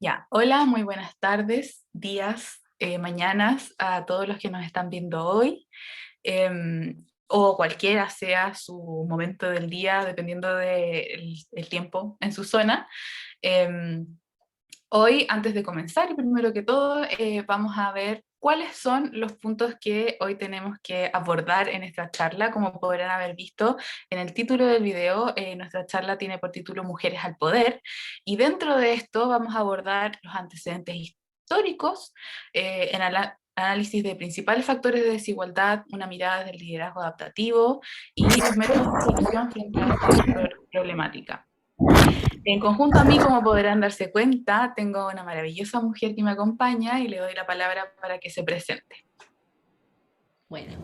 Ya, hola, muy buenas tardes, días, mañanas a todos los que nos están viendo hoy, o cualquiera sea su momento del día, dependiendo del tiempo en su zona. Em, Hoy, antes de comenzar, y primero que todo, vamos a ver cuáles son los puntos que hoy tenemos que abordar en esta charla. Como podrán haber visto en el título del video, nuestra charla tiene por título Mujeres al Poder, y dentro de esto vamos a abordar los antecedentes históricos, análisis de principales factores de desigualdad, una mirada del liderazgo adaptativo y los métodos de solución frente a esta problemática. En conjunto a mí, como podrán darse cuenta, tengo una maravillosa mujer que me acompaña y le doy la palabra para que se presente. Bueno,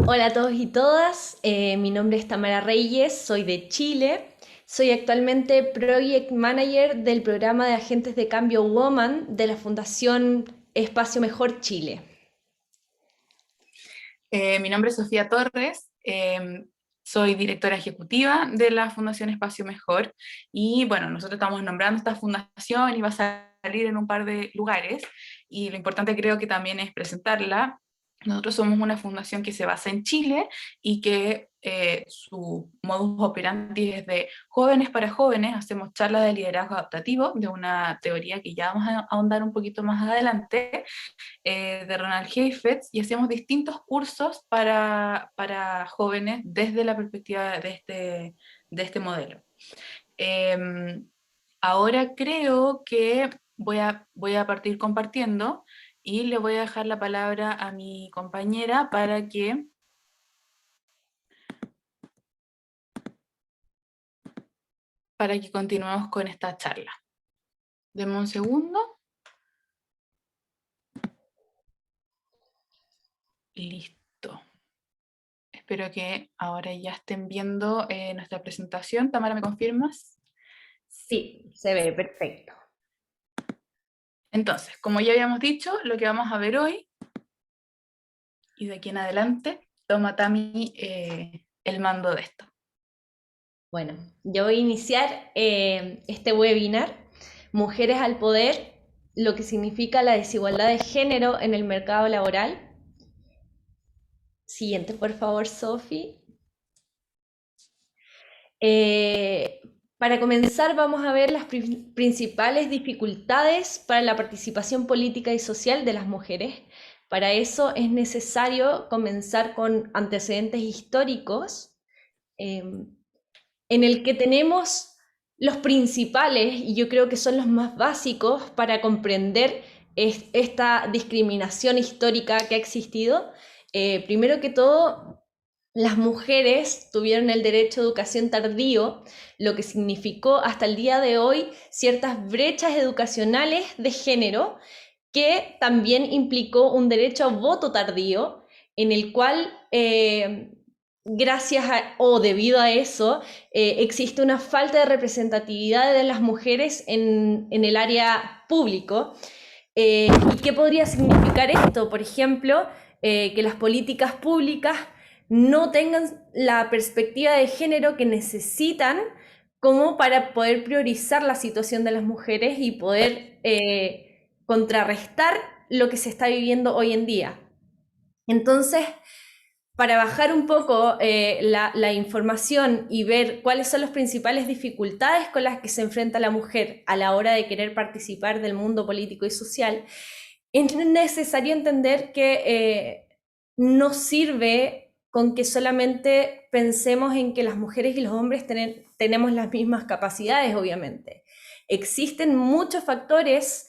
hola a todos y todas, mi nombre es Tamara Reyes, soy de Chile, soy actualmente Project Manager del programa de Agentes de Cambio Woman de la Fundación Espacio Mejor Chile. Mi nombre es Sofía Torres, soy directora ejecutiva de la Fundación Espacio Mejor y bueno, nosotros estamos nombrando esta fundación y va a salir en un par de lugares y lo importante creo que también es presentarla. Nosotros somos una fundación que se basa en Chile y que su modus operandi es de jóvenes para jóvenes. Hacemos charlas de liderazgo adaptativo, de una teoría que ya vamos a ahondar un poquito más adelante, de Ronald Heifetz, y hacemos distintos cursos para jóvenes desde la perspectiva de este modelo. Eh, Ahora creo que voy a partir compartiendo y le voy a dejar la palabra a mi compañera para que continuemos con esta charla. Deme un segundo. Listo. Espero que ahora ya estén viendo nuestra presentación. Tamara, ¿me confirmas? Sí, se ve perfecto. Entonces, como ya habíamos dicho, lo que vamos a ver hoy, y de aquí en adelante, toma Tami el mando de esto. Bueno, yo voy a iniciar este webinar, Mujeres al Poder, lo que significa la desigualdad de género en el mercado laboral. Siguiente, por favor, Sofi. Para comenzar, vamos a ver las principales dificultades para la participación política y social de las mujeres. Para eso es necesario comenzar con antecedentes históricos, en el que tenemos los principales, y yo creo que son los más básicos para comprender esta discriminación histórica que ha existido. Primero que todo, las mujeres tuvieron el derecho a educación tardío, lo que significó hasta el día de hoy ciertas brechas educacionales de género, que también implicó un derecho a voto tardío, en el cual, gracias a, o debido a eso, existe una falta de representatividad de las mujeres en el área público. ¿Y qué podría significar esto? Por ejemplo, que las políticas públicas no tengan la perspectiva de género que necesitan como para poder priorizar la situación de las mujeres y poder contrarrestar lo que se está viviendo hoy en día. Entonces, para bajar un poco la información y ver cuáles son las principales dificultades con las que se enfrenta la mujer a la hora de querer participar del mundo político y social, es necesario entender que no sirve con que solamente pensemos en que las mujeres y los hombres tenemos las mismas capacidades, obviamente. Existen muchos factores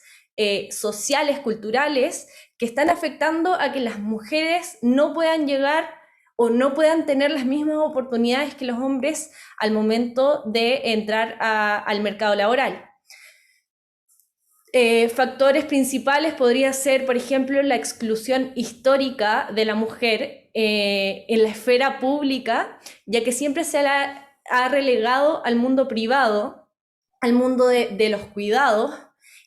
sociales, culturales, que están afectando a que las mujeres no puedan llegar o no puedan tener las mismas oportunidades que los hombres al momento de entrar al mercado laboral. Factores principales podría ser, por ejemplo, la exclusión histórica de la mujer en la esfera pública, ya que siempre se la ha relegado al mundo privado, al mundo de los cuidados,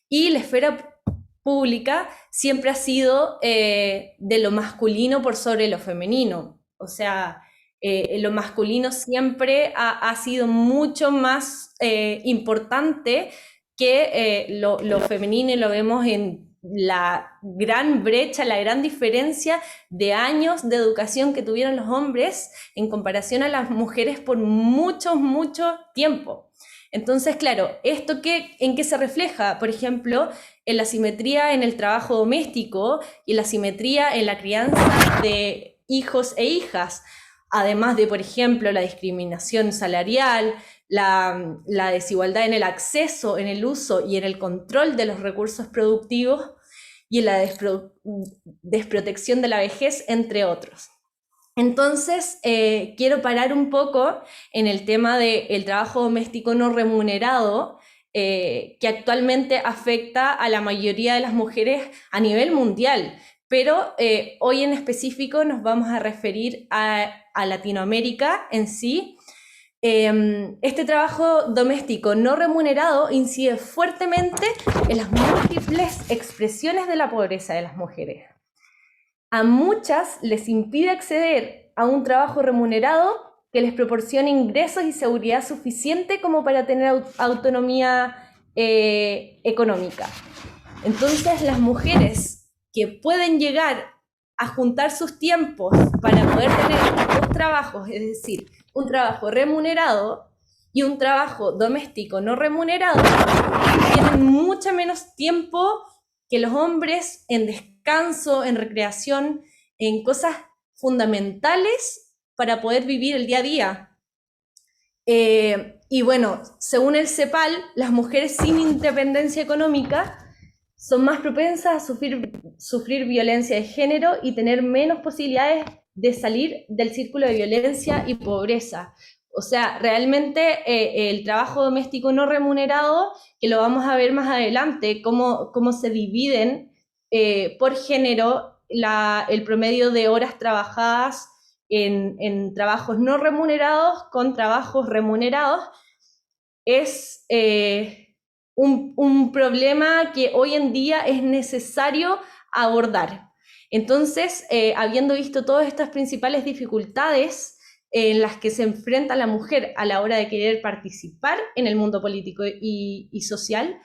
y la esfera pública siempre ha sido de lo masculino por sobre lo femenino. O sea, lo masculino siempre ha sido mucho más importante que lo femenino lo vemos en la gran brecha, la gran diferencia de años de educación que tuvieron los hombres en comparación a las mujeres por mucho, mucho tiempo. Entonces, claro, ¿esto en qué se refleja? Por ejemplo, en la simetría en el trabajo doméstico y la simetría en la crianza de hijos e hijas, además de, por ejemplo, la discriminación salarial, la desigualdad en el acceso, en el uso y en el control de los recursos productivos y en la desprotección de la vejez, entre otros. Entonces, quiero parar un poco en el tema del trabajo doméstico no remunerado, que actualmente afecta a la mayoría de las mujeres a nivel mundial, pero hoy en específico nos vamos a referir a Latinoamérica en sí. Este trabajo doméstico no remunerado incide fuertemente en las múltiples expresiones de la pobreza de las mujeres. A muchas les impide acceder a un trabajo remunerado que les proporcione ingresos y seguridad suficiente como para tener autonomía económica. Entonces, las mujeres que pueden llegar a juntar sus tiempos para poder tener dos trabajos, es decir, un trabajo remunerado y un trabajo doméstico no remunerado, tienen mucho menos tiempo que los hombres en descanso, en recreación, en cosas fundamentales para poder vivir el día a día. Y bueno, según el CEPAL, las mujeres sin independencia económica son más propensas a sufrir violencia de género y tener menos posibilidades de salir del círculo de violencia y pobreza. O sea, realmente el trabajo doméstico no remunerado, que lo vamos a ver más adelante, cómo se dividen por género el promedio de horas trabajadas en trabajos no remunerados con trabajos remunerados, es un problema que hoy en día es necesario abordar. Entonces, habiendo visto todas estas principales dificultades en las que se enfrenta la mujer a la hora de querer participar en el mundo político y social,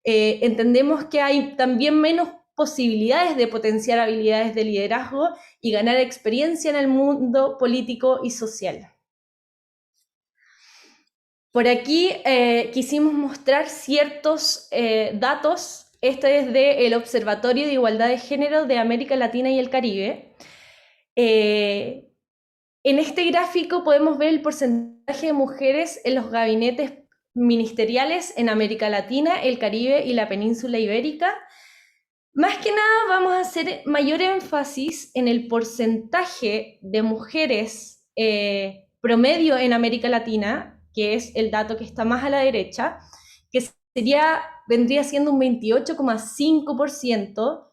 entendemos que hay también menos posibilidades de potenciar habilidades de liderazgo y ganar experiencia en el mundo político y social. Por aquí quisimos mostrar ciertos datos. Esto es del Observatorio de Igualdad de Género de América Latina y el Caribe. En este gráfico podemos ver el porcentaje de mujeres en los gabinetes ministeriales en América Latina, el Caribe y la península ibérica. Más que nada vamos a hacer mayor énfasis en el porcentaje de mujeres promedio en América Latina, que es el dato que está más a la derecha, que vendría siendo un 28,5%,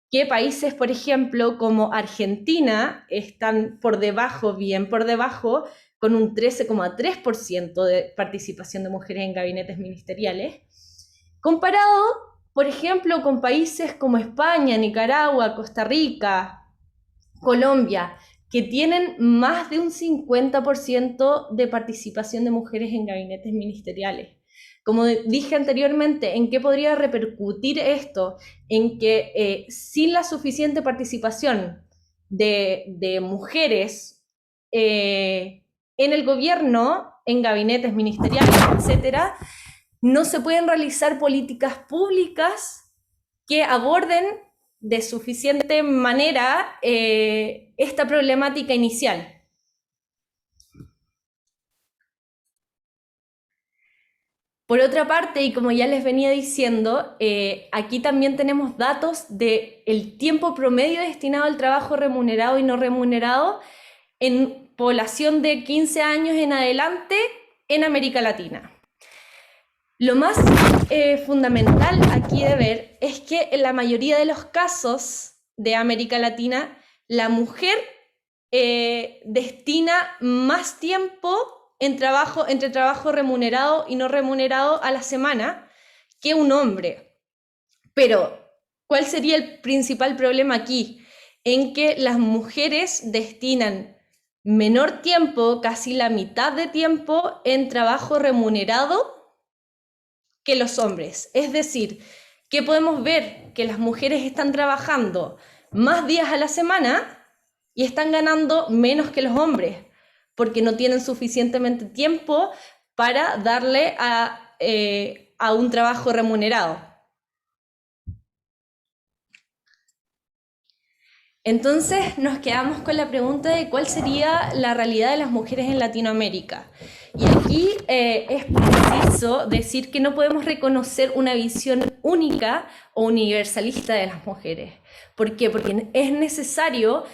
que países, por ejemplo, como Argentina, están por debajo, bien por debajo, con un 13,3% de participación de mujeres en gabinetes ministeriales, comparado, por ejemplo, con países como España, Nicaragua, Costa Rica, Colombia, que tienen más de un 50% de participación de mujeres en gabinetes ministeriales. Como dije anteriormente, ¿en qué podría repercutir esto? En que sin la suficiente participación de mujeres en el gobierno, en gabinetes ministeriales, etcétera, no se pueden realizar políticas públicas que aborden de suficiente manera esta problemática inicial. Por otra parte, y como ya les venía diciendo, aquí también tenemos datos del tiempo promedio destinado al trabajo remunerado y no remunerado en población de 15 años en adelante en América Latina. Lo más fundamental aquí de ver es que en la mayoría de los casos de América Latina, la mujer destina más tiempo entre trabajo remunerado y no remunerado a la semana que un hombre. Pero, ¿cuál sería el principal problema aquí? En que las mujeres destinan menor tiempo, casi la mitad de tiempo, en trabajo remunerado que los hombres. Es decir, que podemos ver que las mujeres están trabajando más días a la semana y están ganando menos que los hombres, porque no tienen suficientemente tiempo para darle a un trabajo remunerado. Entonces nos quedamos con la pregunta de cuál sería la realidad de las mujeres en Latinoamérica. Y aquí es preciso decir que no podemos reconocer una visión única o universalista de las mujeres. ¿Por qué? Porque es necesario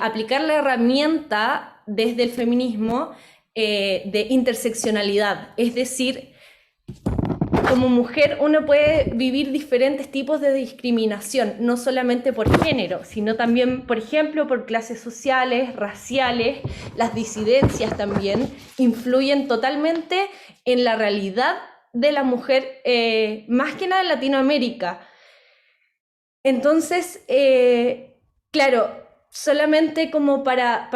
aplicar la herramienta desde el feminismo de interseccionalidad, es decir, como mujer uno puede vivir diferentes tipos de discriminación, no solamente por género, sino también, por ejemplo, por clases sociales, raciales. Las disidencias también influyen totalmente en la realidad de la mujer, más que nada en Latinoamérica. Entonces, claro, solamente como para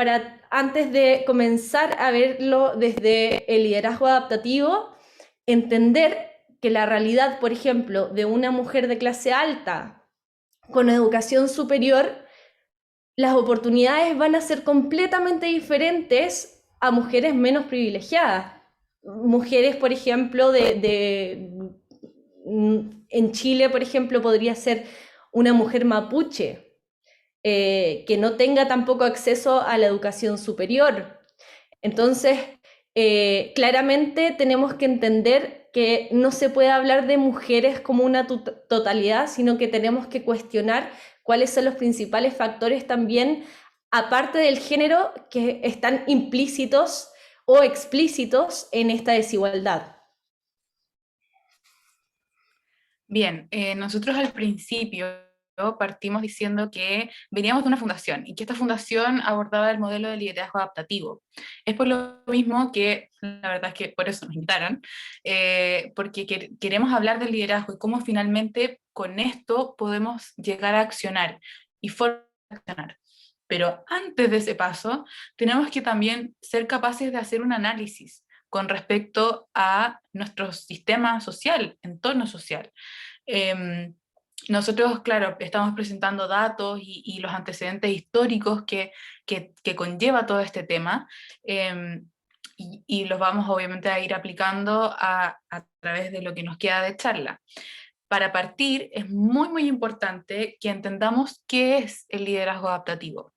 antes de comenzar a verlo desde el liderazgo adaptativo, entender que la realidad, por ejemplo, de una mujer de clase alta con educación superior, las oportunidades van a ser completamente diferentes a mujeres menos privilegiadas. Mujeres, por ejemplo, en Chile, por ejemplo, podría ser una mujer mapuche, que no tenga tampoco acceso a la educación superior. Entonces, claramente tenemos que entender que no se puede hablar de mujeres como una totalidad, sino que tenemos que cuestionar cuáles son los principales factores también, aparte del género, que están implícitos o explícitos en esta desigualdad. Bien, nosotros al principio partimos diciendo que veníamos de una fundación y que esta fundación abordaba el modelo de liderazgo adaptativo. Es por lo mismo que, la verdad es que por eso nos invitaron, porque queremos hablar del liderazgo y cómo finalmente con esto podemos llegar a accionar y accionar. Pero antes de ese paso, tenemos que también ser capaces de hacer un análisis con respecto a nuestro sistema social, entorno social. Eh, Nosotros, claro, estamos presentando datos y los antecedentes históricos que conlleva todo este tema, eh, y los vamos obviamente a ir aplicando a través de lo que nos queda de charla. Para partir, es muy, muy importante que entendamos qué es el liderazgo adaptativo.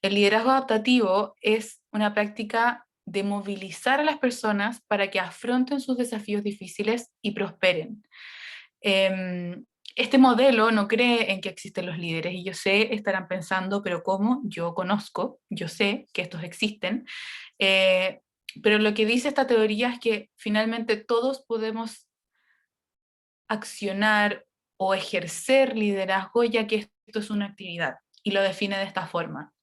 El liderazgo adaptativo es una práctica de movilizar a las personas para que afronten sus desafíos difíciles y prosperen. Este modelo no cree en que existen los líderes, y yo sé, estarán pensando, pero ¿cómo? Yo conozco, yo sé que estos existen, eh, pero lo que dice esta teoría es que finalmente todos podemos accionar o ejercer liderazgo, ya que esto es una actividad, y lo define de esta forma.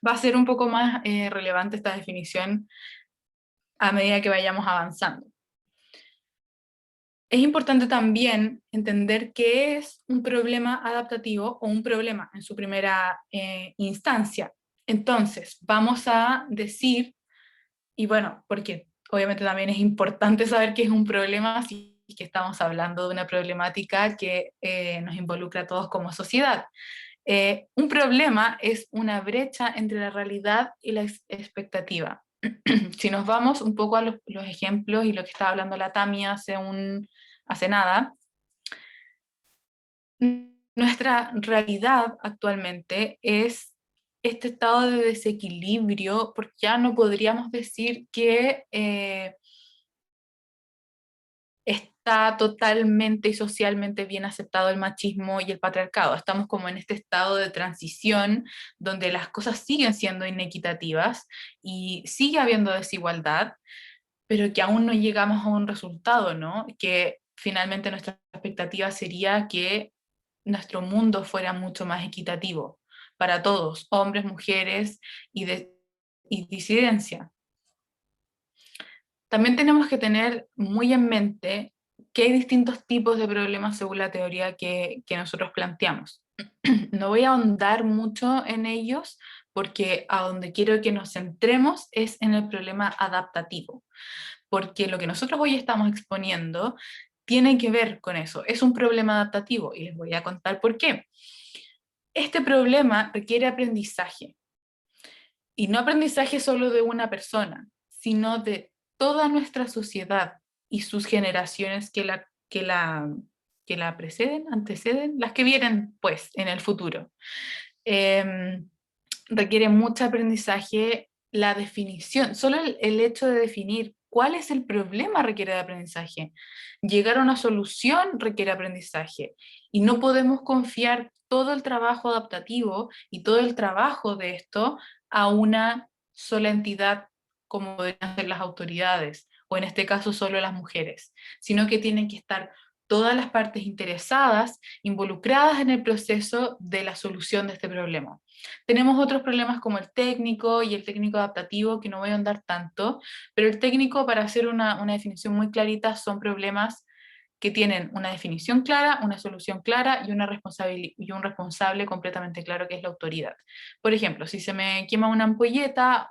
Va a ser un poco más relevante esta definición a medida que vayamos avanzando. Es importante también entender qué es un problema adaptativo o un problema en su primera instancia. Entonces, vamos a decir, y bueno, porque obviamente también es importante saber qué es un problema si que estamos hablando de una problemática que nos involucra a todos como sociedad. Un problema es una brecha entre la realidad y la expectativa. Si nos vamos un poco a los ejemplos y lo que estaba hablando la Tami hace nada, nuestra realidad actualmente es este estado de desequilibrio, porque ya no podríamos decir que está totalmente y socialmente bien aceptado el machismo y el patriarcado. Estamos como en este estado de transición donde las cosas siguen siendo inequitativas y sigue habiendo desigualdad, pero que aún no llegamos a un resultado, ¿no? Que finalmente nuestra expectativa sería que nuestro mundo fuera mucho más equitativo para todos, hombres, mujeres y disidencia. También tenemos que tener muy en mente que hay distintos tipos de problemas según la teoría que nosotros planteamos. No voy a ahondar mucho en ellos porque a donde quiero que nos centremos es en el problema adaptativo, porque lo que nosotros hoy estamos exponiendo tiene que ver con eso. Es un problema adaptativo y les voy a contar por qué. Este problema requiere aprendizaje y no aprendizaje solo de una persona, sino de toda nuestra sociedad y sus generaciones que la preceden, anteceden, las que vienen pues en el futuro. Eh, Requiere mucho aprendizaje la definición, solo el hecho de definir cuál es el problema requiere de aprendizaje. Llegar a una solución requiere aprendizaje y no podemos confiar todo el trabajo adaptativo y todo el trabajo de esto a una sola entidad como podrían ser las autoridades o en este caso solo las mujeres, sino que tienen que estar todas las partes interesadas, involucradas en el proceso de la solución de este problema. Tenemos otros problemas como el técnico y el técnico adaptativo, que no voy a andar tanto, pero el técnico, para hacer una definición muy clarita, son problemas que tienen una definición clara, una solución clara y, y un responsable completamente claro, que es la autoridad. Por ejemplo, si se me quema una ampolleta,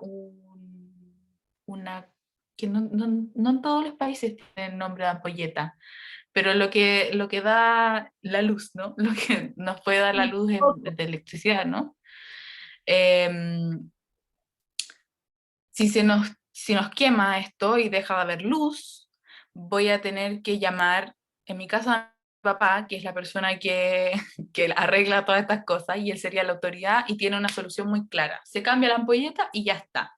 una que no en todos los países tienen nombre de ampolleta, pero lo que da la luz, ¿no? Lo que nos puede dar la luz de electricidad, ¿no? Em, si nos quema esto y deja de haber luz, voy a tener que llamar, en mi caso, a mi papá, que es la persona que arregla todas estas cosas, y él sería la autoridad y tiene una solución muy clara. Se cambia la ampolleta y ya está,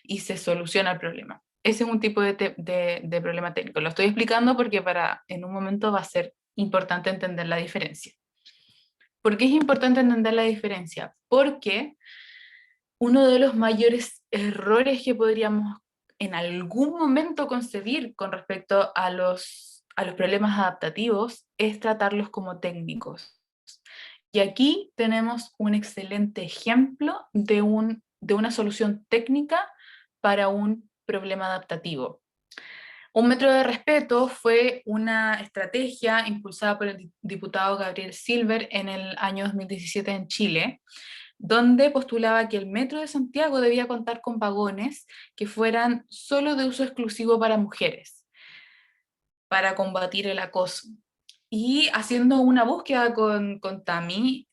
y se soluciona el problema. Ese es un tipo de problema técnico. Lo estoy explicando porque en un momento va a ser importante entender la diferencia. ¿Por qué es importante entender la diferencia? Porque uno de los mayores errores que podríamos en algún momento concebir con respecto a los problemas adaptativos es tratarlos como técnicos. Y aquí tenemos un excelente ejemplo de una solución técnica para un problema adaptativo. Un metro de respeto fue una estrategia impulsada por el diputado Gabriel Silver en el año 2017 en Chile, donde postulaba que el Metro de Santiago debía contar con vagones que fueran solo de uso exclusivo para mujeres, para combatir el acoso. Y haciendo una búsqueda con Tami,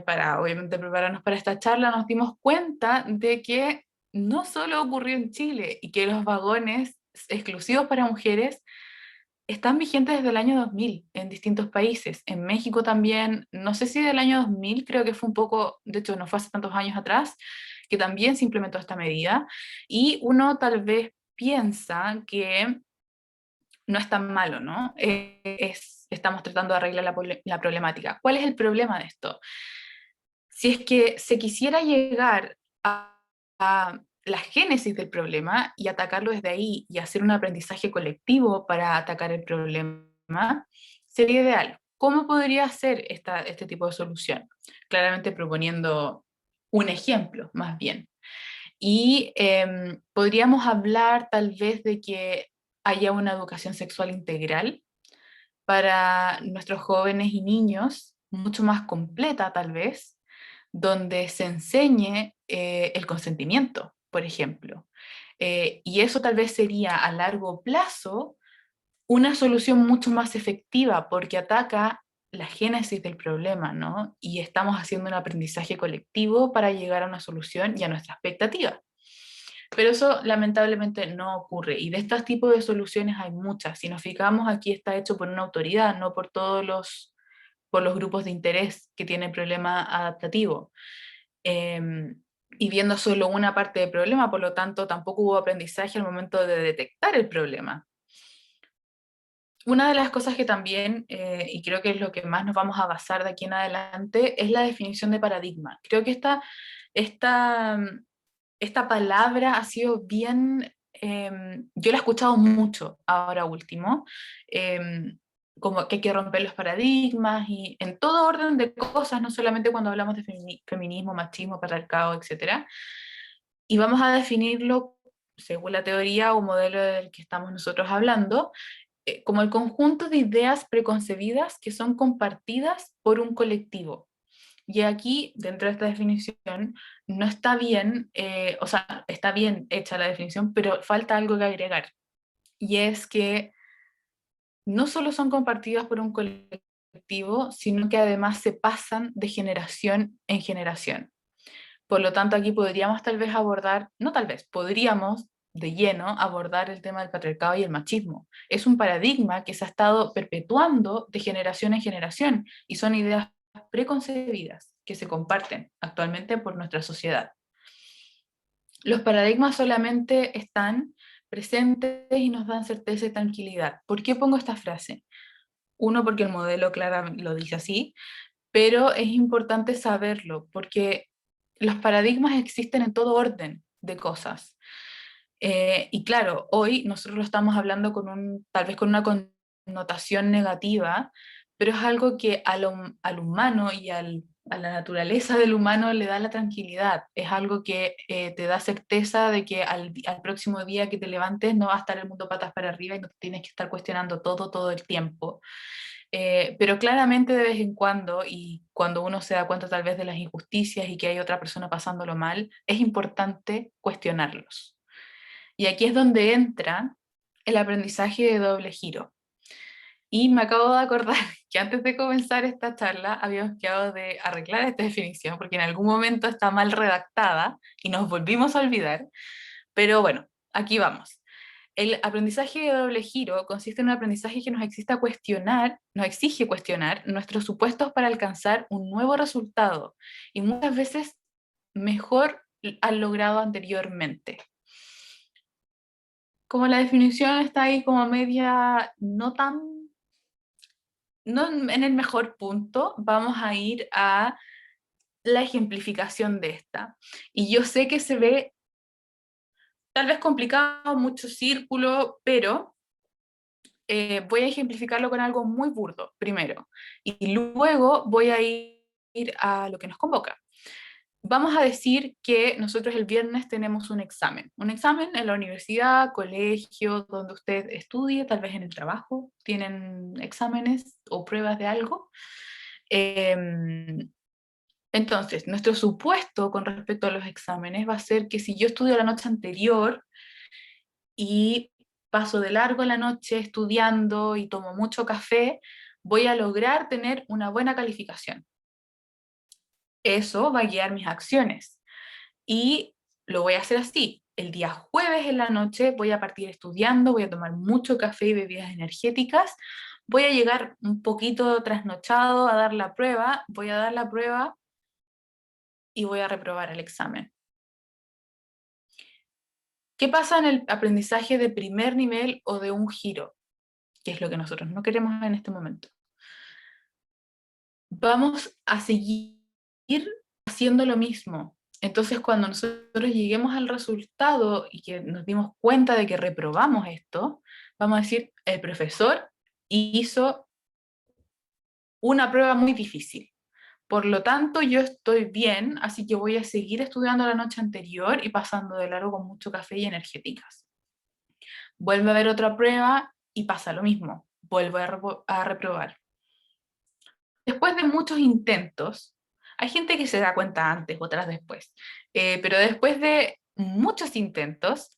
para obviamente prepararnos para esta charla, nos dimos cuenta de que no solo ocurrió en Chile y que los vagones exclusivos para mujeres están vigentes desde el año 2000 en distintos países. En México también, no sé si del año 2000, creo que fue un poco, de hecho no fue hace tantos años atrás, que también se implementó esta medida. Y uno tal vez piensa que no es tan malo, ¿no? Estamos tratando de arreglar la problemática. ¿Cuál es el problema de esto? Si es que se quisiera llegar a la génesis del problema y atacarlo desde ahí y hacer un aprendizaje colectivo para atacar el problema, sería ideal. ¿Cómo podría ser este tipo de solución? Claramente proponiendo un ejemplo, más bien. Y podríamos hablar tal vez de que haya una educación sexual integral para nuestros jóvenes y niños, mucho más completa tal vez, donde se enseñe el consentimiento, por ejemplo. Y eso tal vez sería a largo plazo una solución mucho más efectiva porque ataca la génesis del problema, ¿no? Y estamos haciendo un aprendizaje colectivo para llegar a una solución y a nuestra expectativa. Pero eso lamentablemente no ocurre. Y de estos tipos de soluciones hay muchas. Si nos fijamos, aquí está hecho por una autoridad, no por los grupos de interés que tienen problema adaptativo. Y viendo solo una parte del problema, por lo tanto, tampoco hubo aprendizaje al momento de detectar el problema. Una de las cosas que también, y creo que es lo que más nos vamos a basar de aquí en adelante, es la definición de paradigma. Creo que esta, esta palabra ha sido bien, yo la he escuchado mucho ahora último, como que hay que romper los paradigmas y en todo orden de cosas, no solamente cuando hablamos de feminismo, machismo, patriarcado, etc. Y vamos a definirlo según la teoría o modelo del que estamos nosotros hablando, como el conjunto de ideas preconcebidas que son compartidas por un colectivo. Y aquí, dentro de esta definición, no está bien, o sea, está bien hecha la definición, pero falta algo que agregar. Y es que no solo son compartidas por un colectivo, sino que además se pasan de generación en generación. Por lo tanto, aquí podríamos tal vez abordar, no tal vez, podríamos de lleno abordar el tema del patriarcado y el machismo. Es un paradigma que se ha estado perpetuando de generación en generación y son ideas preconcebidas que se comparten actualmente por nuestra sociedad. Los paradigmas solamente están presentes y nos dan certeza y tranquilidad. ¿Por qué pongo esta frase? Uno, porque el modelo claramente lo dice así, pero es importante saberlo porque los paradigmas existen en todo orden de cosas. Y claro, hoy nosotros lo estamos hablando tal vez con una connotación negativa, pero es algo que al humano y a la naturaleza del humano le da la tranquilidad. Es algo que te da certeza de que al próximo día que te levantes no va a estar el mundo patas para arriba y no te tienes que estar cuestionando todo el tiempo. Pero claramente de vez en cuando, y cuando uno se da cuenta tal vez de las injusticias y que hay otra persona pasándolo mal, es importante cuestionarlos. Y aquí es donde entra el aprendizaje de doble giro. Y me acabo de acordar que antes de comenzar esta charla habíamos quedado de arreglar esta definición porque en algún momento está mal redactada y nos volvimos a olvidar. Pero bueno, aquí vamos. El aprendizaje de doble giro consiste en un aprendizaje que nos exige cuestionar nuestros supuestos para alcanzar un nuevo resultado y muchas veces mejor al logrado anteriormente. Como la definición está ahí como media, no en el mejor punto, vamos a ir a la ejemplificación de esta. Y yo sé que se ve tal vez complicado, mucho círculo, pero voy a ejemplificarlo con algo muy burdo primero. Y luego voy a ir a lo que nos convoca. Vamos a decir que nosotros el viernes tenemos un examen en la universidad, colegio, donde usted estudie, tal vez en el trabajo, tienen exámenes o pruebas de algo. Entonces, nuestro supuesto con respecto a los exámenes va a ser que si yo estudio la noche anterior y paso de largo la noche estudiando y tomo mucho café, voy a lograr tener una buena calificación. Eso va a guiar mis acciones. Y lo voy a hacer así. El día jueves en la noche voy a partir estudiando, voy a tomar mucho café y bebidas energéticas, voy a llegar un poquito trasnochado a dar la prueba, voy a dar la prueba y voy a reprobar el examen. ¿Qué pasa en el aprendizaje de primer nivel o de un giro? Que es lo que nosotros no queremos en este momento. Vamos a seguir haciendo lo mismo. Entonces, cuando nosotros lleguemos al resultado y que nos dimos cuenta de que reprobamos esto, vamos a decir, el profesor hizo una prueba muy difícil. Por lo tanto, yo estoy bien, así que voy a seguir estudiando la noche anterior y pasando de largo con mucho café y energéticas. Vuelve a haber otra prueba y pasa lo mismo. Vuelvo a reprobar. Después de muchos intentos, hay gente que se da cuenta antes, otras después, pero después de muchos intentos,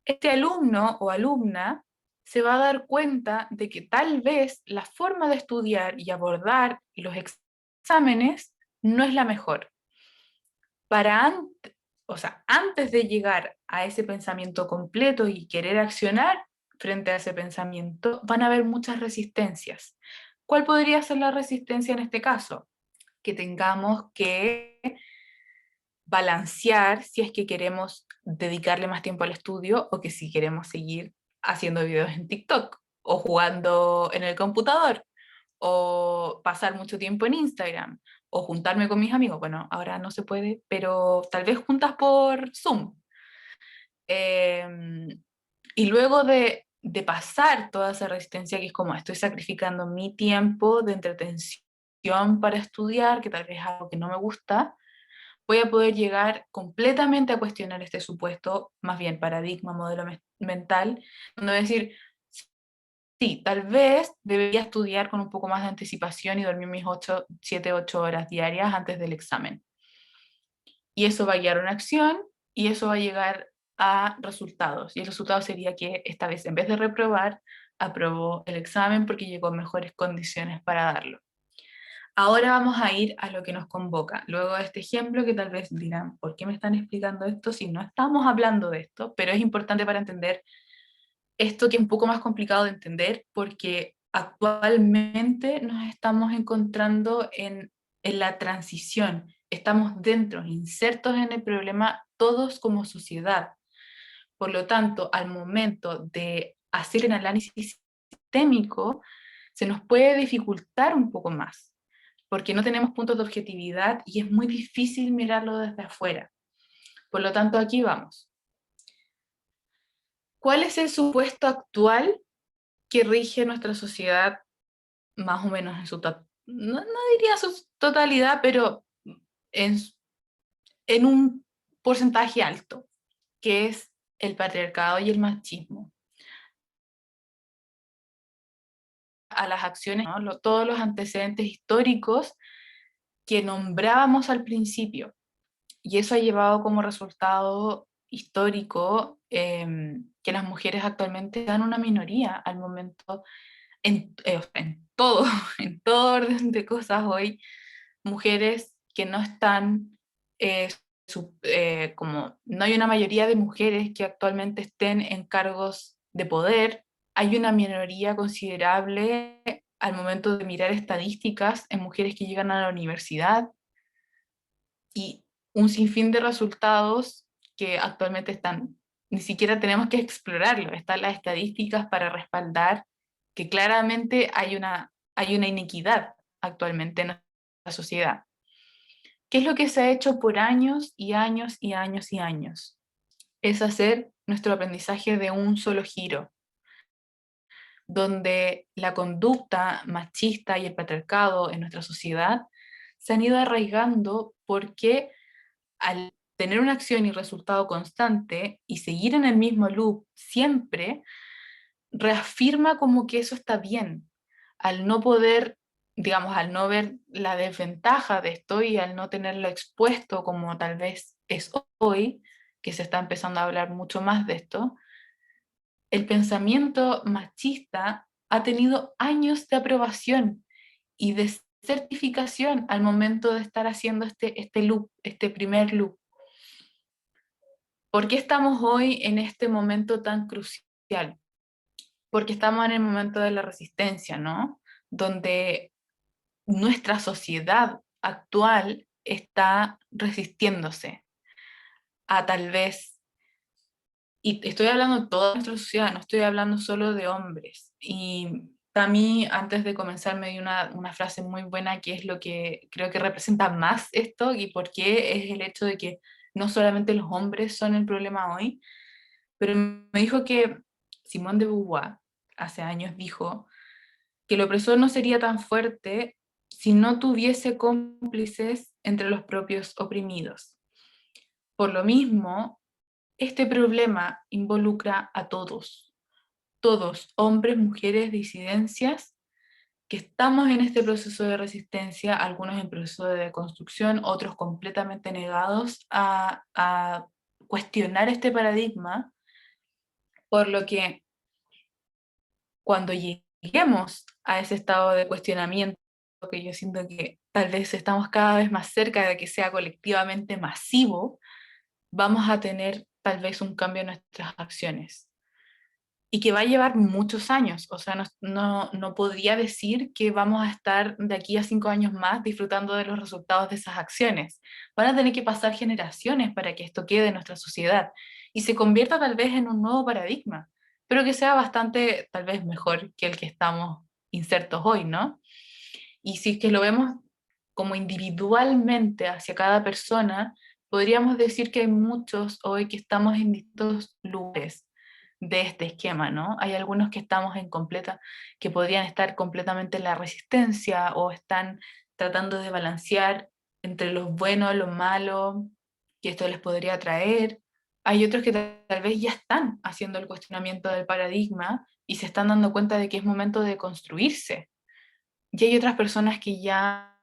este alumno o alumna se va a dar cuenta de que tal vez la forma de estudiar y abordar los exámenes no es la mejor. O sea, antes de llegar a ese pensamiento completo y querer accionar frente a ese pensamiento, van a haber muchas resistencias. ¿Cuál podría ser la resistencia en este caso? Que tengamos que balancear si es que queremos dedicarle más tiempo al estudio o que si queremos seguir haciendo videos en TikTok o jugando en el computador o pasar mucho tiempo en Instagram o juntarme con mis amigos. Bueno, ahora no se puede, pero tal vez juntas por Zoom. Y luego de pasar toda esa resistencia, que es como estoy sacrificando mi tiempo de entretención para estudiar, que tal vez es algo que no me gusta, voy a poder llegar completamente a cuestionar este supuesto, más bien paradigma, modelo mental, donde decir, sí, tal vez debería estudiar con un poco más de anticipación y dormir mis 7, 8 horas diarias antes del examen. Y eso va a guiar una acción y eso va a llegar a resultados. Y el resultado sería que esta vez, en vez de reprobar, aprobó el examen porque llegó en mejores condiciones para darlo. Ahora vamos a ir a lo que nos convoca. Luego de este ejemplo, que tal vez dirán, ¿por qué me están explicando esto si no estamos hablando de esto? Pero es importante para entender esto, que es un poco más complicado de entender, porque actualmente nos estamos encontrando en la transición. Estamos dentro, insertos en el problema, todos como sociedad. Por lo tanto, al momento de hacer el análisis sistémico, se nos puede dificultar un poco más, porque no tenemos puntos de objetividad y es muy difícil mirarlo desde afuera. Por lo tanto, aquí vamos. ¿Cuál es el supuesto actual que rige nuestra sociedad más o menos en su no diría su totalidad, pero en, en un porcentaje alto, que es el patriarcado y el machismo? A las acciones, ¿no? Todos los antecedentes históricos que nombrábamos al principio. Y eso ha llevado como resultado histórico que las mujeres actualmente sean una minoría al momento, en todo, en todo orden de cosas hoy, mujeres que no están, como no hay una mayoría de mujeres que actualmente estén en cargos de poder, hay una minoría considerable al momento de mirar estadísticas en mujeres que llegan a la universidad, y un sinfín de resultados que actualmente están, ni siquiera tenemos que explorarlo, están las estadísticas para respaldar que claramente hay una inequidad actualmente en la sociedad. ¿Qué es lo que se ha hecho por años y años y años y años? Es hacer nuestro aprendizaje de un solo giro, donde la conducta machista y el patriarcado en nuestra sociedad se han ido arraigando porque al tener una acción y resultado constante y seguir en el mismo loop siempre, reafirma como que eso está bien, al no poder, digamos, al no ver la desventaja de esto y al no tenerlo expuesto como tal vez es hoy, que se está empezando a hablar mucho más de esto, el pensamiento machista ha tenido años de aprobación y de certificación al momento de estar haciendo este loop, este primer loop. ¿Por qué estamos hoy en este momento tan crucial? Porque estamos en el momento de la resistencia, ¿no? Donde nuestra sociedad actual está resistiéndose a tal vez, y estoy hablando de toda nuestra sociedad, no estoy hablando solo de hombres. Y a mí, antes de comenzar, me dio una frase muy buena que es lo que creo que representa más esto y por qué es el hecho de que no solamente los hombres son el problema hoy, pero me dijo que Simone de Beauvoir hace años dijo que el opresor no sería tan fuerte si no tuviese cómplices entre los propios oprimidos. Por lo mismo, este problema involucra a todos, hombres, mujeres, disidencias, que estamos en este proceso de resistencia, algunos en proceso de deconstrucción, otros completamente negados a cuestionar este paradigma, por lo que cuando lleguemos a ese estado de cuestionamiento, que yo siento que tal vez estamos cada vez más cerca de que sea colectivamente masivo, vamos a tener tal vez un cambio en nuestras acciones. Y que va a llevar muchos años, o sea, no podría decir que vamos a estar de aquí a 5 años más disfrutando de los resultados de esas acciones. Van a tener que pasar generaciones para que esto quede en nuestra sociedad y se convierta tal vez en un nuevo paradigma, pero que sea bastante, tal vez mejor que el que estamos insertos hoy, ¿no? Y si es que lo vemos como individualmente hacia cada persona, podríamos decir que hay muchos hoy que estamos en distintos lugares de este esquema, ¿no? Hay algunos que estamos en completa, que podrían estar completamente en la resistencia o están tratando de balancear entre lo bueno, lo malo, que esto les podría traer. Hay otros que tal vez ya están haciendo el cuestionamiento del paradigma y se están dando cuenta de que es momento de construirse. Y hay otras personas que ya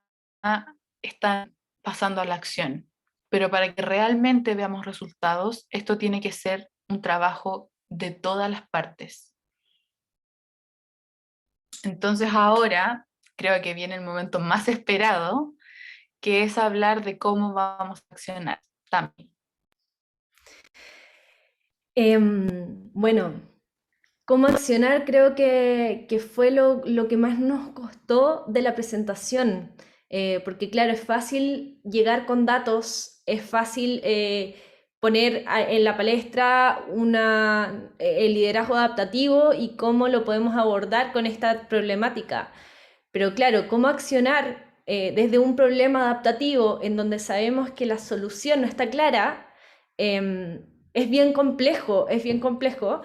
están pasando a la acción. Pero para que realmente veamos resultados, esto tiene que ser un trabajo de todas las partes. Entonces ahora creo que viene el momento más esperado, que es hablar de cómo vamos a accionar también. Bueno, cómo accionar creo que fue lo que más nos costó de la presentación. Porque claro, es fácil llegar con datos, es fácil poner en la palestra el liderazgo adaptativo y cómo lo podemos abordar con esta problemática. Pero claro, cómo accionar desde un problema adaptativo en donde sabemos que la solución no está clara, es bien complejo, es bien complejo.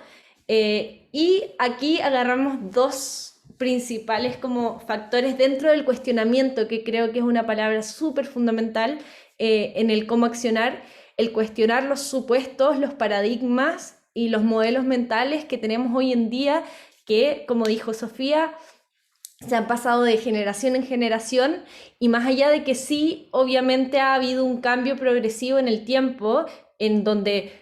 Y aquí agarramos dos principales como factores dentro del cuestionamiento, que creo que es una palabra súper fundamental en el cómo accionar, el cuestionar los supuestos, los paradigmas y los modelos mentales que tenemos hoy en día, que, como dijo Sofía, se han pasado de generación en generación, y más allá de que sí, obviamente ha habido un cambio progresivo en el tiempo, en donde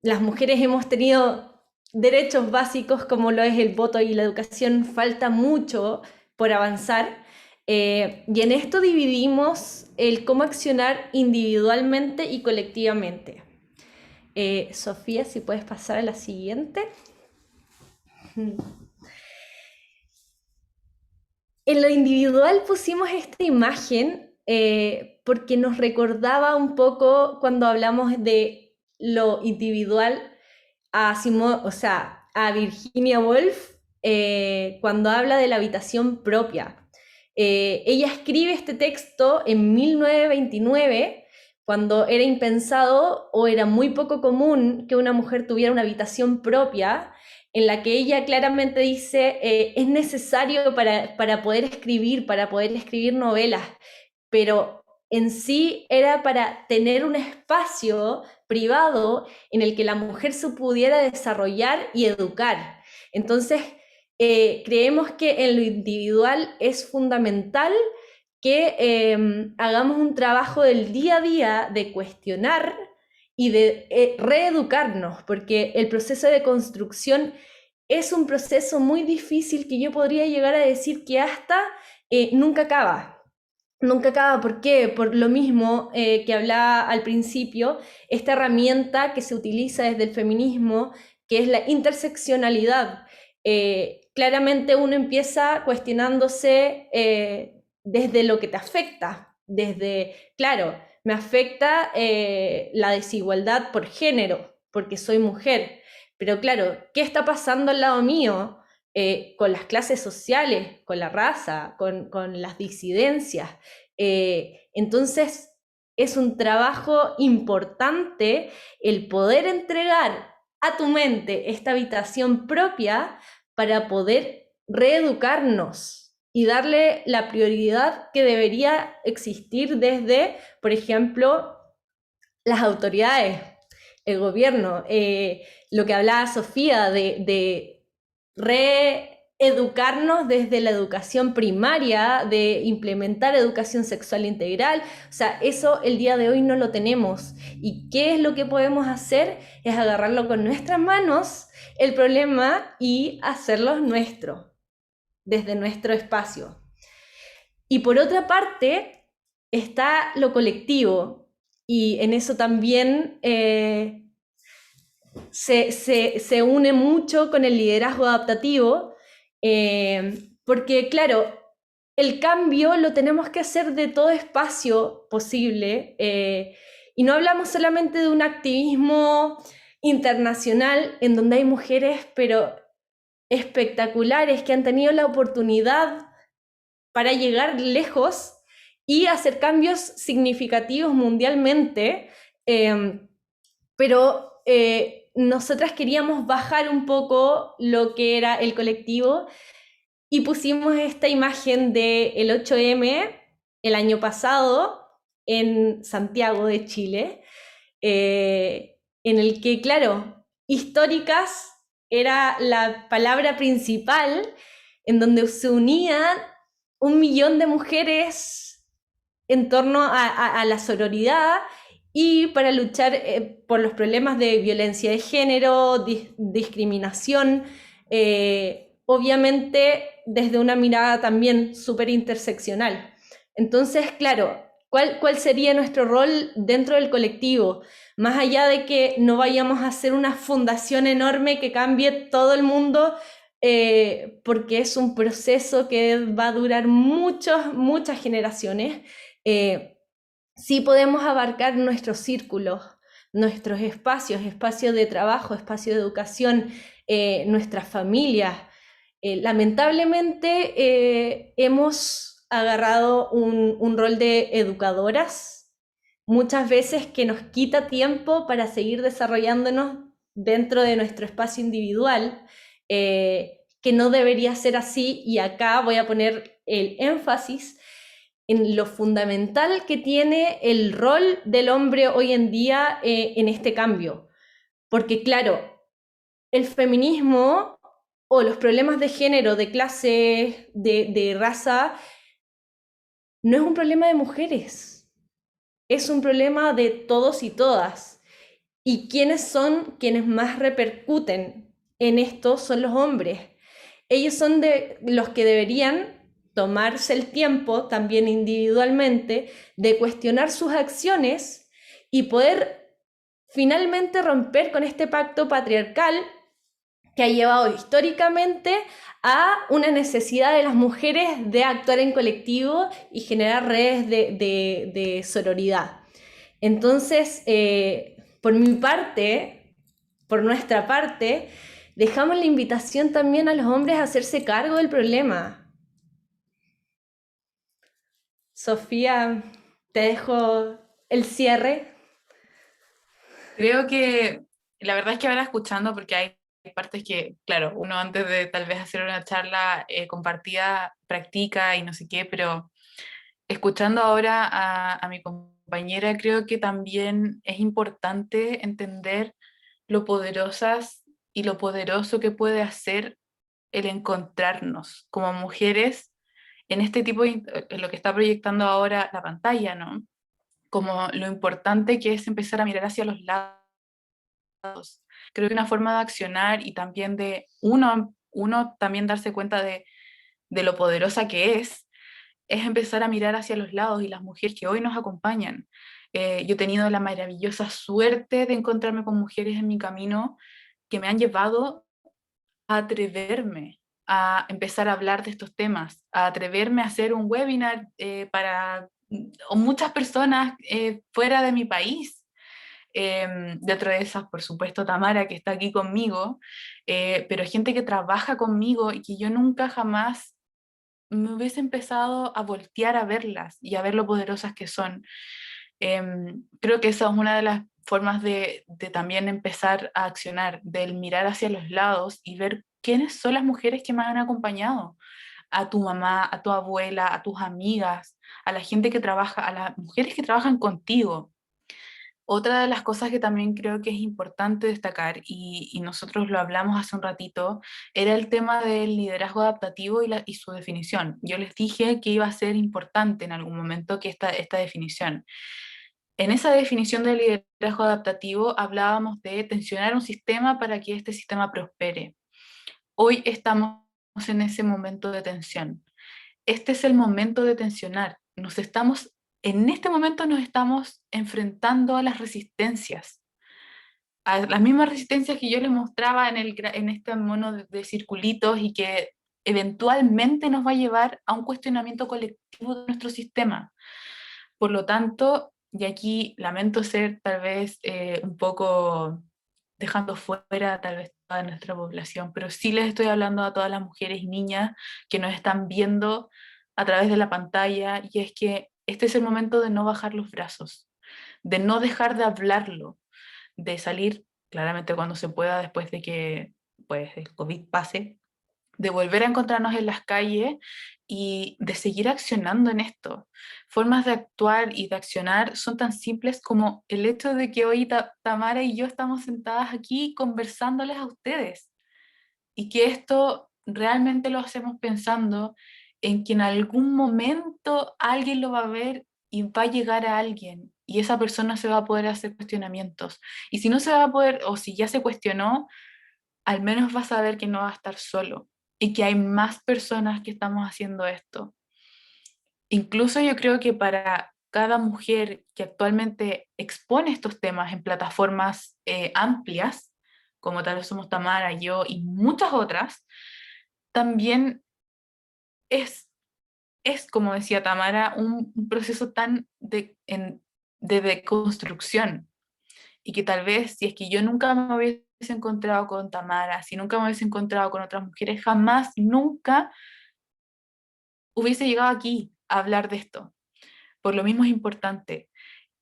las mujeres hemos tenido derechos básicos como lo es el voto y la educación, falta mucho por avanzar. Y en esto dividimos el cómo accionar individualmente y colectivamente. Sofía, si puedes pasar a la siguiente. En lo individual pusimos esta imagen porque nos recordaba un poco cuando hablamos de lo individual o sea, a Virginia Woolf cuando habla de la habitación propia. Ella escribe este texto en 1929, cuando era impensado o era muy poco común que una mujer tuviera una habitación propia, en la que ella claramente dice es necesario para poder escribir novelas, pero en sí era para tener un espacio privado en el que la mujer se pudiera desarrollar y educar. Entonces, creemos que en lo individual es fundamental que hagamos un trabajo del día a día de cuestionar y de reeducarnos, porque el proceso de construcción es un proceso muy difícil que yo podría llegar a decir que hasta nunca acaba. Nunca acaba, ¿por qué? Por lo mismo que hablaba al principio, esta herramienta que se utiliza desde el feminismo, que es la interseccionalidad. Claramente uno empieza cuestionándose desde lo que te afecta, desde, claro, me afecta la desigualdad por género, porque soy mujer, pero claro, ¿qué está pasando al lado mío? Con las clases sociales, con la raza, con las disidencias. Entonces, es un trabajo importante el poder entregar a tu mente esta habitación propia para poder reeducarnos y darle la prioridad que debería existir desde, por ejemplo, las autoridades, el gobierno, lo que hablaba Sofía de reeducarnos desde la educación primaria, de implementar educación sexual integral. O sea, eso el día de hoy no lo tenemos. ¿Y qué es lo que podemos hacer? Es agarrarlo con nuestras manos, el problema, y hacerlo nuestro, desde nuestro espacio. Y por otra parte, está lo colectivo, y en eso también se une mucho con el liderazgo adaptativo, porque claro, el cambio lo tenemos que hacer de todo espacio posible, y no hablamos solamente de un activismo internacional en donde hay mujeres, pero espectaculares, que han tenido la oportunidad para llegar lejos y hacer cambios significativos mundialmente, pero nosotras queríamos bajar un poco lo que era el colectivo y pusimos esta imagen del 8M el año pasado en Santiago de Chile, en el que, claro, históricas era la palabra principal, en donde se unían 1 millón de mujeres en torno a la sororidad y para luchar por los problemas de violencia de género, discriminación. Obviamente desde una mirada también súper interseccional. Entonces, claro, ¿cuál sería nuestro rol dentro del colectivo? Más allá de que no vayamos a hacer una fundación enorme que cambie todo el mundo, porque es un proceso que va a durar muchas generaciones, sí podemos abarcar nuestros círculos, nuestros espacios de trabajo, espacios de educación, nuestras familias. Lamentablemente hemos agarrado un rol de educadoras, muchas veces que nos quita tiempo para seguir desarrollándonos dentro de nuestro espacio individual, que no debería ser así, y acá voy a poner el énfasis en lo fundamental que tiene el rol del hombre hoy en día en este cambio. Porque claro, el feminismo o los problemas de género, de clase, de raza, no es un problema de mujeres, es un problema de todos y todas. ¿Y quiénes son quienes más repercuten en esto? Son los hombres. Ellos son de los que deberían tomarse el tiempo, también individualmente, de cuestionar sus acciones y poder finalmente romper con este pacto patriarcal que ha llevado históricamente a una necesidad de las mujeres de actuar en colectivo y generar redes de sororidad. Entonces, por mi parte, por nuestra parte, dejamos la invitación también a los hombres a hacerse cargo del problema. Sofía, te dejo el cierre. Creo que la verdad es que ahora escuchando, porque hay partes que, claro, uno antes de tal vez hacer una charla compartida practica y no sé qué, pero escuchando ahora a mi compañera, creo que también es importante entender lo poderosas y lo poderoso que puede hacer el encontrarnos como mujeres en este tipo de, en lo que está proyectando ahora la pantalla, ¿no? Como lo importante que es empezar a mirar hacia los lados. Creo que una forma de accionar y también de uno también darse cuenta de lo poderosa que es empezar a mirar hacia los lados y las mujeres que hoy nos acompañan. Yo he tenido la maravillosa suerte de encontrarme con mujeres en mi camino que me han llevado a atreverme a empezar a hablar de estos temas, a atreverme a hacer un webinar para o muchas personas fuera de mi país. Dentro de esas, por supuesto, Tamara, que está aquí conmigo, pero gente que trabaja conmigo y que yo nunca jamás me hubiese empezado a voltear a verlas y a ver lo poderosas que son. Creo que esa es una de las formas de también empezar a accionar, del mirar hacia los lados y ver quiénes son las mujeres que me han acompañado, a tu mamá, a tu abuela, a tus amigas, a la gente que trabaja, a las mujeres que trabajan contigo. Otra de las cosas que también creo que es importante destacar, y nosotros lo hablamos hace un ratito, era el tema del liderazgo adaptativo y su definición. Yo les dije que iba a ser importante en algún momento que esta definición. En esa definición de liderazgo adaptativo hablábamos de tensionar un sistema para que este sistema prospere. Hoy estamos en ese momento de tensión. Este es el momento de tensionar. En este momento nos estamos enfrentando a las resistencias, a las mismas resistencias que yo les mostraba en este mono de circulitos y que eventualmente nos va a llevar a un cuestionamiento colectivo de nuestro sistema. Por lo tanto, y aquí lamento ser tal vez un poco dejando fuera tal vez toda nuestra población, pero sí les estoy hablando a todas las mujeres y niñas que nos están viendo a través de la pantalla, y es que este es el momento de no bajar los brazos, de no dejar de hablarlo, de salir claramente cuando se pueda después de que pues, el COVID pase, de volver a encontrarnos en las calles y de seguir accionando en esto. Formas de actuar y de accionar son tan simples como el hecho de que hoy Tamara y yo estamos sentadas aquí conversándoles a ustedes, y que esto realmente lo hacemos pensando en que en algún momento alguien lo va a ver y va a llegar a alguien, y esa persona se va a poder hacer cuestionamientos. Y si no se va a poder, o si ya se cuestionó, al menos va a saber que no va a estar solo, y que hay más personas que estamos haciendo esto. Incluso yo creo que para cada mujer que actualmente expone estos temas en plataformas amplias, como tal vez somos Tamara, yo y muchas otras, también es, es como decía Tamara, un proceso tan de deconstrucción. Y que tal vez si es que yo nunca me hubiese encontrado con Tamara, si nunca me hubiese encontrado con otras mujeres, jamás, nunca hubiese llegado aquí a hablar de esto. Por lo mismo es importante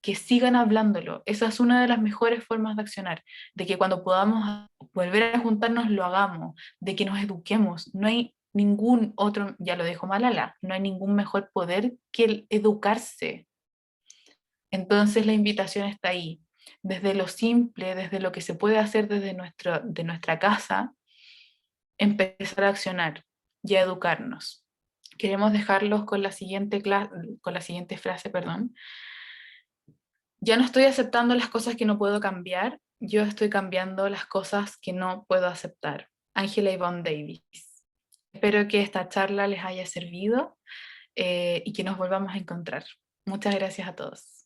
que sigan hablándolo. Esa es una de las mejores formas de accionar, de que cuando podamos volver a juntarnos lo hagamos, de que nos eduquemos. No hay ningún otro, ya lo dijo Malala, no hay ningún mejor poder que el educarse. Entonces la invitación está ahí, desde lo simple, desde lo que se puede hacer desde de nuestra casa, empezar a accionar y a educarnos. Queremos dejarlos con la siguiente, con la siguiente frase, perdón. Ya no estoy aceptando las cosas que no puedo cambiar, yo estoy cambiando las cosas que no puedo aceptar. Angela Yvonne Davis. Espero que esta charla les haya servido y que nos volvamos a encontrar. Muchas gracias a todos.